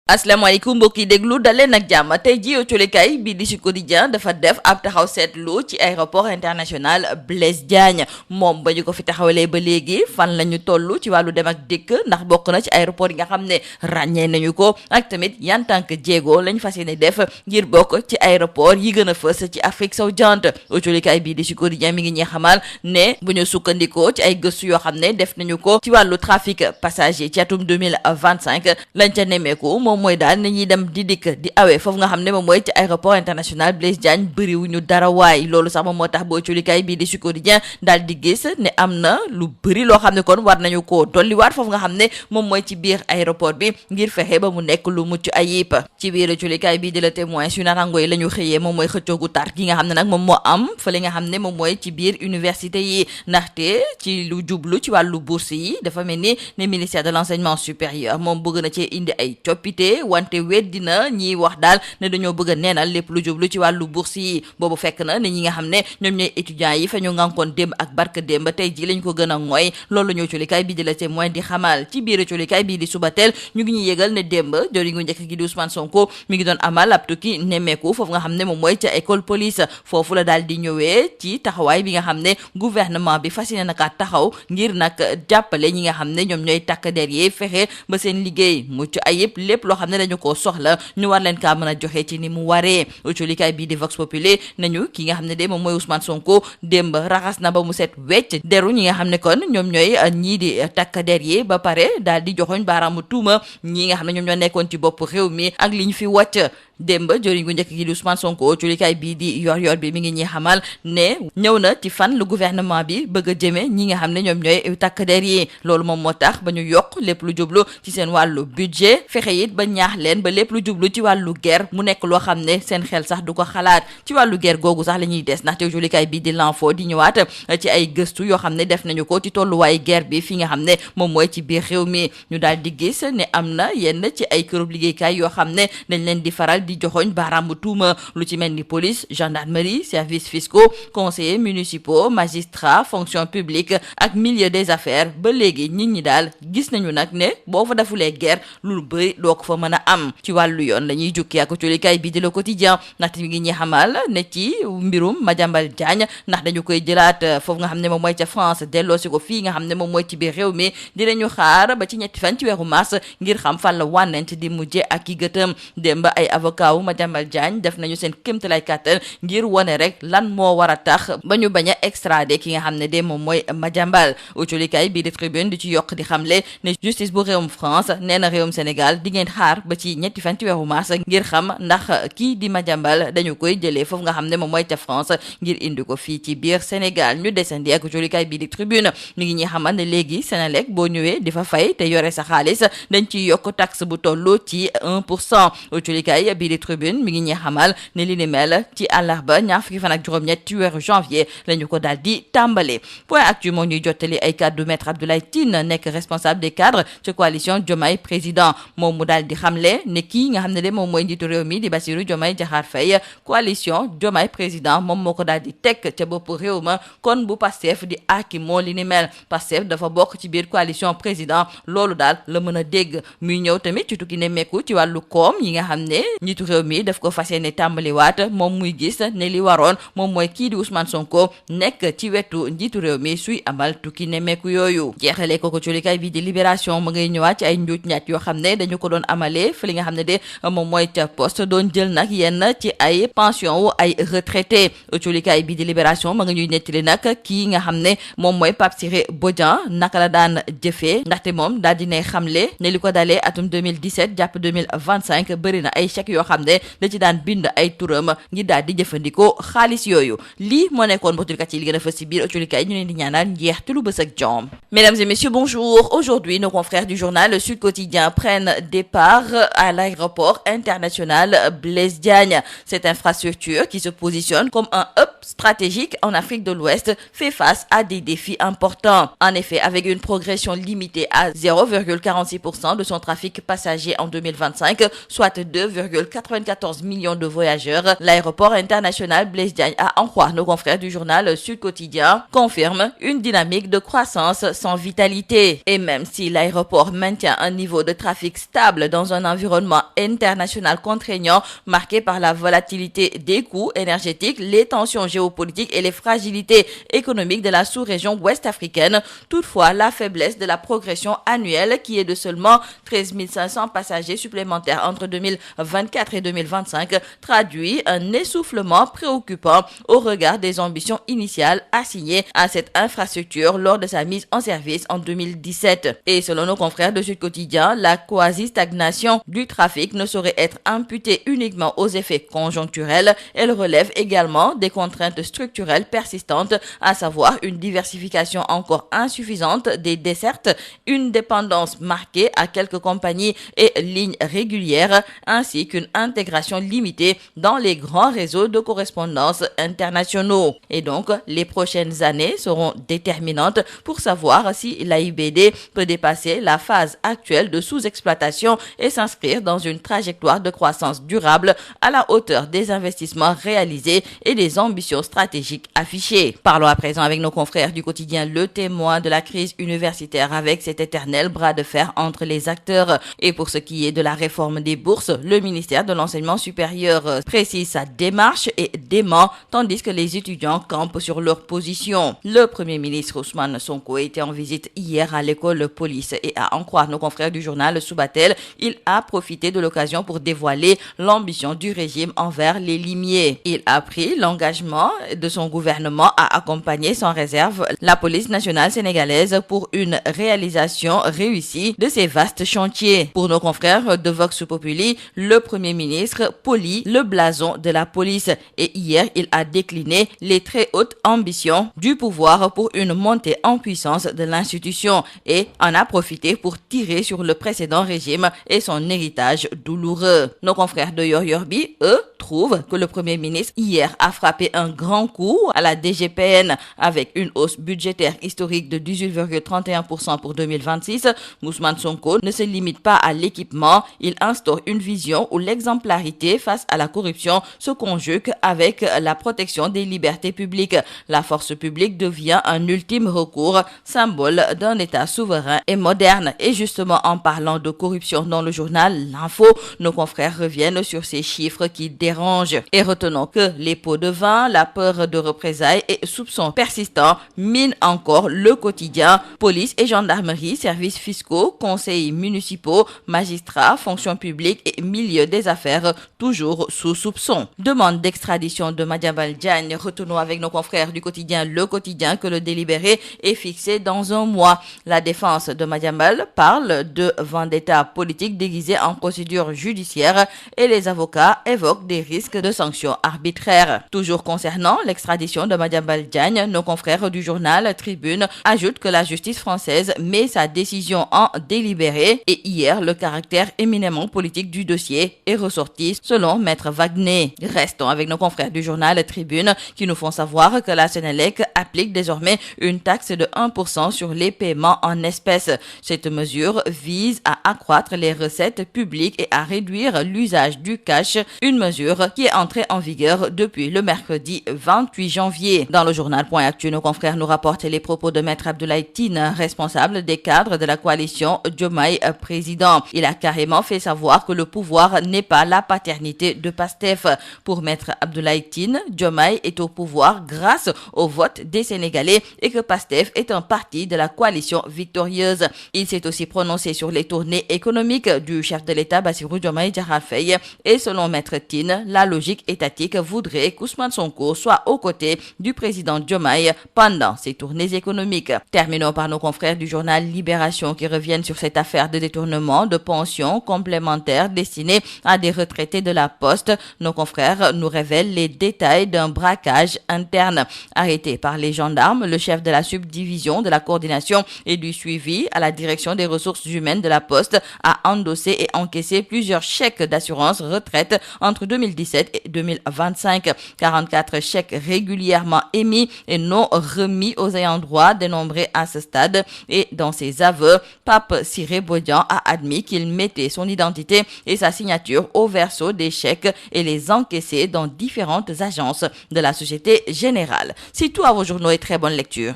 asalaamaaleykum mbokk yi déglu daleen ak jàmm tey ji colikaay bii di Sud Quotidien dafa def ab taxaw seetlu ci aéroport international Blaise Diagne moom ba ñu ko fi taxawalee ba léegi fan la ñu toll ci wàllu dem ak dikk ndax bokk na ci aéroport yi nga xam ne ràññee nañu ko ak tamit yan tànk jéego lañ fas yéene def ngir bokk ci aéroport yi gën a fës ci Afrique sowu-jant colikaay bii di Sud Quotidien mi ngi ñuy xamal ne bu ñu sukkandikoo ci ay gëstu yoo xam ne def nañu ko ci wàllu trafic passager ci atum 2025 lañ ca nemmeeku mooy daal ni ñuy dem di dikk di awee foofu nga xam ne moom mooy ci aéroport international Blaise Diagne bëriwuñu dara waay loolu sax moom moo tax boo colikaay bii di Sud Quotidien daal di gis ne am na lu bëri loo xam ne kon war nañu koo dolliwaat foofu nga xam ne moom mooy ci biir aéroport bi ngir fexe ba mu nekk lu mucc ayib ci biir colikaay bii di la témoin su naataango yi la ñu xëyee moom mooy xëccoogu tar gi nga xam ne nag moom moo am fële nga xam ne moom mooy ci biir université yi ndaxte ci lu jublu ci wàllu bourse yi dafa mel ni ne ministère de l'enseignement supérieur moom bëgg na ci indi ay coppite wante weddina ñiy wax daal ne dañoo bëgg a neenal lépp lu jublu ci wàllu bourse yi boobu fekk na ne ñi nga xam ne ñoom ñooy étudiants yi fa ñu ngànkoon démb ak barka démb tey ji lañ ko gën a ngooy loolu ñoo colikaay bii di la témoin di xamal ci biir colikaay bii di Subatel ñu ngi ñuy yëgal ne démb jori ngu njëkk gi di Ousmane Sonko mi ngi doon amal ab tukki nemmeeku foofu nga xam ne moom mooy ca école police foofu la daal di ñëwee ci taxawaay bi nga xam ne gouvernement bi fas yéene naka taxaw ngir nag jàppale ñi nga xam ne ñoom ñooy takk der yi fexe ba seen liggéey mucc ayib lépp loo xam ne dañu ko soxla ñu war leen kaa mën a joxe ci ni mu waree colikaay bii di Vox Populi nañu ki nga xam ne de moom mooy Ousmane Sonko démb raxas na ba mu set wecc deru ñi nga xam ne kon ñoom ñooy ñii di takk der yi ba pare daal di joxoñ baaraamu tuuma ñi nga xam ne ñoom ñoo nekkoon ci bopp réew mi ak li ñu fi wàcc démb joriñ gu njëkk gi di Ousmane Sonko colikaay bii di yor bi mi ngi ñuy xamal ne ñëw na ci fan lu gouvernement bi bëgg a jëme ñi nga xam ne ñoom ñooy takk der yi loolu moom moo tax ba ñu yokk lépp lu jublu ci seen wàllu budget fexe it ba ñaax leen ba lépp lu jublu ci wàllu guerre mu nekk loo xam ne seen xel sax du ko xalaat ci wàllu guerre googu sax la ñuy des ndaxte colikaay bii di l'info di ñëwaat ci ay gëstu yoo xam ne def nañu ko ci tolluwaayu guerre bi fi nga xam ne moom mooy ci biir réew mi ñu daal di gis ne am na yenn ci ay kërub liggéeykaay yoo xam ne dañ leen di faral di joxoñ baaraamu tuuma lu ci mel ni police gendarmerie services fiscaux conseillers municipaux magistrats fonction publique ak milieu des affaires ba léegi nit ñi daal gis nañu nag ne boo fa defulee guerre lu bëri doo ko fa mën a am ci wàllu yoon la ñuy jukki ak colikaay bii di Le Quotidien ndaxte mi ngi ñuy xamal ne ci mbirum Madiambal Diagne ndax dañu koy jëlaat foofu nga xam ne moom mooy ca France delloosi ko fii nga xam ne moom mooy ci biir réew mi dinañu xaar ba ci ñetti fan ci weeru mars ngir xam fan la wànnent di mujje ak ki gëtëm démb ay avocat wu Madiambal Diagne def nañu seen kéemtalaay kàttan ngir wane rek lan moo war a tax ba ñu bañ a extradé ki nga xam ne de moom mooy Madiambal colikaay bii di Tribune di ci yokk di xamle ne justice bu réewum France nee na réewum Sénégal di ngeen xaar ba ci ñetti fan ci weeru mars ngir xam ndax kii di Madiambal dañu koy jëlee foofu nga xam ne moom mooy ca France ngir indi ko fii ci biir Sénégal ñu desandi ak colikaay bii di Tribune mi ngi ñuy xamal ne léegi Sénélec boo ñëwee di fa fay te yore sa xaalis dañ ciy yokk taxe bu toll ci 1% colikaay bii di Tribune mi ngi ñuy xamal ne li ni mel ci àllarba ñaar fukki fan ak juróom-ñett ci weeru janvier la ñu ko daal di tàmbale point actu moo ñuy jottali ay kaddu maître Abdoulaye Tine nekk responsable des cadres ci coalition Diomaye président moom mu daal di xamle ne kii nga xam ne de moom mooy njiitu réew mi di Bassirou Diomaye Diakhar Faye coalition Diomaye président moom moo ko daal di teg ca bopp réew ma kon bu Pastef di aaki moo li ni mel Pastef dafa bokk ci biir coalition président loolu daal la mën a dégg muy ñëw tamit ci tukki ne mekku ci wàllu koom yi nga xam ne njiitu réew mi daf ko fas yéene tàmbaliwaat moom muy gis ne li waroon moom mooy kii di Ousmane Sonko nekk ci wetu njiitu réew mi suy amal tukki ne mekku yooyu jeexalee ko colikaay bi di Libération ma ngay ñëwaat ci ay njuuj njaat yoo xam ne dañu ko doon amalee fi li nga xam ne de moom mooy ca poste doon jël nag yenn ci ay pension wu ay retraité colikaay bi di Libération ma nga ñuy nettali nag kii nga xam ne moom mooy Pape Siré Bodian naka la daan jëfee ndaxte moom daal dinay xamle ne li ko dalee atum 2017 jàpp 2025 bëri na ay chèques yoo xam ne da ci daan bind ay turam ngir daal di jëfandikoo xaalis yooyu lii moo nekkoon mboktulikat yi li gën a fës ci biir colikaay ñu leen di ñaanal njeex te lu bës ak jom. Mesdames et messieurs, bonjour. Aujourd'hui, nos confrères du journal Sud Quotidien prennent départ à l'aéroport international Blaise Diagne. Cette infrastructure qui se positionne comme un hub stratégique en Afrique de l'Ouest fait face à des défis importants. En effet, avec une progression limitée à 0,46% de son trafic passager en 2025, soit 2,4 94 millions de voyageurs. L'aéroport international Blaise Diagne, à en croire nos confrères du journal Sud Quotidien, confirme une dynamique de croissance sans vitalité. Et même si l'aéroport maintient un niveau de trafic stable dans un environnement international contraignant marqué par la volatilité des coûts énergétiques, les tensions géopolitiques et les fragilités économiques de la sous-région ouest-africaine, toutefois la faiblesse de la progression annuelle qui est de seulement 13 500 passagers supplémentaires entre 2024 et 2025 traduit un essoufflement préoccupant au regard des ambitions initiales assignées à cette infrastructure lors de sa mise en service en 2017. Et selon nos confrères de Sud Quotidien, la quasi-stagnation du trafic ne saurait être imputée uniquement aux effets conjoncturels. Elle relève également des contraintes structurelles persistantes, à savoir une diversification encore insuffisante des dessertes, une dépendance marquée à quelques compagnies et lignes régulières, ainsi qu'une intégration limitée dans les grands réseaux de correspondance internationaux. Et donc, les prochaines années seront déterminantes pour savoir si l'AIBD peut dépasser la phase actuelle de sous-exploitation et s'inscrire dans une trajectoire de croissance durable à la hauteur des investissements réalisés et des ambitions stratégiques affichées. Parlons à présent avec nos confrères du quotidien Le Témoin de la crise universitaire avec cet éternel bras de fer entre les acteurs. Et pour ce qui est de la réforme des bourses, le ministère de l'Enseignement supérieur précise sa démarche et dément, tandis que les étudiants campent sur leur position. Le Premier ministre Ousmane Sonko était en visite hier à l'école police et à en croire nos confrères du journal Subatel, il a profité de l'occasion pour dévoiler l'ambition du régime envers les limiers. Il a pris l'engagement de son gouvernement à accompagner sans réserve la police nationale sénégalaise pour une réalisation réussie de ces vastes chantiers. Pour nos confrères de Vox Populi, le Premier ministre polit le blason de la police et hier il a décliné les très hautes ambitions du pouvoir pour une montée en puissance de l'institution et en a profité pour tirer sur le précédent régime et son héritage douloureux. Nos confrères de Yoyorbi, eux, trouvent que le Premier ministre hier a frappé un grand coup à la DGPN avec une hausse budgétaire historique de 18,31% pour 2026. Ousmane Sonko ne se limite pas à l'équipement, il instaure une vision où l'exemplarité face à la corruption se conjugue avec la protection des libertés publiques. La force publique devient un ultime recours, symbole d'un État souverain et moderne. Et justement, en parlant de corruption dans le journal L'Info, nos confrères reviennent sur ces chiffres qui dérangent. Et retenons que les pots de vin, la peur de représailles et soupçons persistants minent encore le quotidien. Police et gendarmerie, services fiscaux, conseils municipaux, magistrats, fonction publique et milieu des affaires, toujours sous soupçon. Demande d'extradition de Madiambal Diagne. Retenons avec nos confrères du quotidien Le Quotidien que le délibéré est fixé dans un mois. La défense de Madiambal parle de vendetta politique déguisée en procédure judiciaire et les avocats évoquent des risques de sanctions arbitraires. Toujours concernant l'extradition de Madiambal Diagne, nos confrères du journal Tribune ajoutent que la justice française met sa décision en délibéré et hier le caractère éminemment politique du dossier est ressorti selon Maître Wagner. Restons avec nos confrères du journal Tribune qui nous font savoir que la Sénélec applique désormais une taxe de 1% sur les paiements en espèces. Cette mesure vise à accroître les recettes publiques et à réduire l'usage du cash, une mesure qui est entrée en vigueur depuis le mercredi 28 janvier. Dans le journal Point Actu, nos confrères nous rapportent les propos de Maître Abdoulaye Tine, responsable des cadres de la coalition Diomaye président. Il a carrément fait savoir que le pouvoir n'est pas la paternité de Pastef. Pour Maître Abdoulaye Tine, Diomaye est au pouvoir grâce au vote des Sénégalais et que Pastef est un parti de la coalition victorieuse. Il s'est aussi prononcé sur les tournées économiques du chef de l'État Bassirou Diomaye Diakhar Faye et selon Maître Tine, la logique étatique voudrait qu'Ousmane Sonko soit aux côtés du président Diomaye pendant ces tournées économiques. Terminons par nos confrères du journal Libération qui reviennent sur cette affaire de détournement de pensions complémentaires destinées à des retraités de la Poste. Nos confrères nous révèlent les détails d'un braquage interne. Arrêté par les gendarmes, le chef de la subdivision de la coordination et du suivi à la direction des ressources humaines de la Poste a endossé et encaissé plusieurs chèques d'assurance retraite entre 2000 2017 et 2025. 44 chèques régulièrement émis et non remis aux ayants droit dénombrés à ce stade. Et dans ses aveux, Pape Siré Bodian a admis qu'il mettait son identité et sa signature au verso des chèques et les encaissait dans différentes agences de la Société Générale. C'est tout à vos journaux et très bonne lecture.